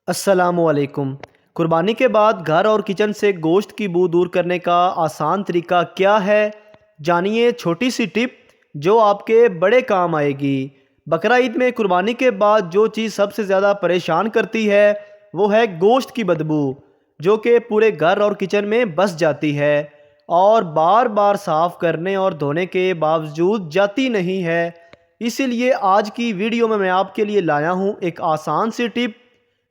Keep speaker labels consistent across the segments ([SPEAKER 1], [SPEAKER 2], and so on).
[SPEAKER 1] अस्सलामु अलैकुम। कुर्बानी के बाद घर और किचन से गोश्त की बू दूर करने का आसान तरीका क्या है? जानिए छोटी सी टिप जो आपके बड़े काम आएगी। बकरा ईद में कुर्बानी के बाद जो चीज़ सबसे ज़्यादा परेशान करती है वो है गोश्त की बदबू, जो कि पूरे घर और किचन में बस जाती है और बार बार साफ़ करने और धोने के बावजूद जाती नहीं है। इसीलिए आज की वीडियो में मैं आपके लिए लाया हूँ एक आसान सी टिप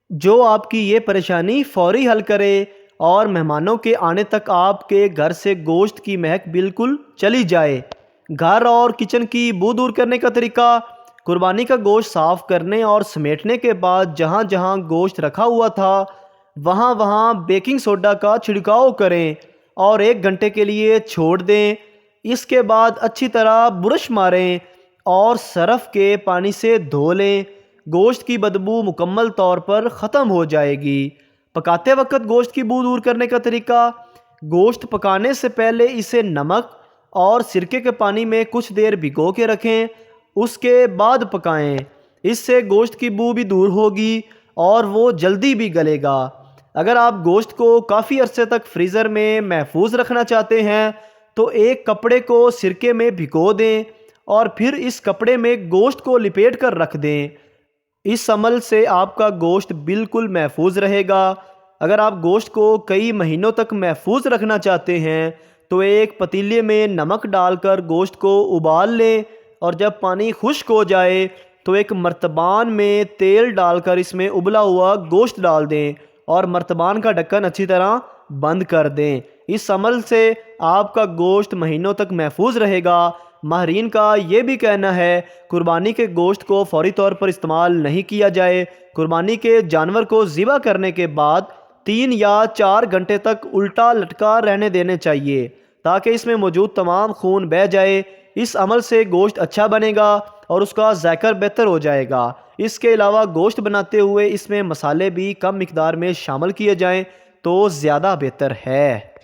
[SPEAKER 1] जो आपकी ये परेशानी फौरी हल करे और मेहमानों के आने तक आपके घर से गोश्त की महक बिल्कुल चली जाए। घर और किचन की बू दूर करने का तरीका: कुर्बानी का गोश्त साफ़ करने और समेटने के बाद जहाँ जहाँ गोश्त रखा हुआ था वहाँ वहाँ बेकिंग सोडा का छिड़काव करें और 1 घंटे के लिए छोड़ दें। इसके बाद अच्छी तरह ब्रश मारें और सरफ के पानी से धो लें। गोश्त की बदबू मुकम्मल तौर पर ख़त्म हो जाएगी। पकाते वक्त गोश्त की बू दूर करने का तरीका: गोश्त पकाने से पहले इसे नमक और सिरके के पानी में कुछ देर भिगो के रखें, उसके बाद पकाएं। इससे गोश्त की बू भी दूर होगी और वो जल्दी भी गलेगा। अगर आप गोश्त को काफ़ी अरसे तक फ्रीज़र में महफूज रखना चाहते हैं तो एक कपड़े को सिरके में भिगो दें और फिर इस कपड़े में गोश्त को लिपेट कर रख दें। इस अमल से आपका गोश्त बिल्कुल महफूज रहेगा। अगर आप गोश्त को कई महीनों तक महफूज रखना चाहते हैं तो एक पतीले में नमक डालकर गोश्त को उबाल लें और जब पानी खुश्क हो जाए तो एक मर्तबान में तेल डालकर इसमें उबला हुआ गोश्त डाल दें और मर्तबान का ढक्कन अच्छी तरह बंद कर दें। इस अमल से आपका गोश्त महीनों तक महफूज रहेगा। माहरीन का ये भी कहना है कुर्बानी के गोश्त को फौरी तौर पर इस्तेमाल नहीं किया जाए। कुर्बानी के जानवर को ज़िबा करने के बाद 3 या 4 घंटे तक उल्टा लटका रहने देने चाहिए ताकि इसमें मौजूद तमाम खून बह जाए। इस अमल से गोश्त अच्छा बनेगा और उसका जायका बेहतर हो जाएगा। इसके अलावा गोश्त बनाते हुए इसमें मसाले भी कम मिकदार में शामिल किए जाएं तो ज़्यादा बेहतर है।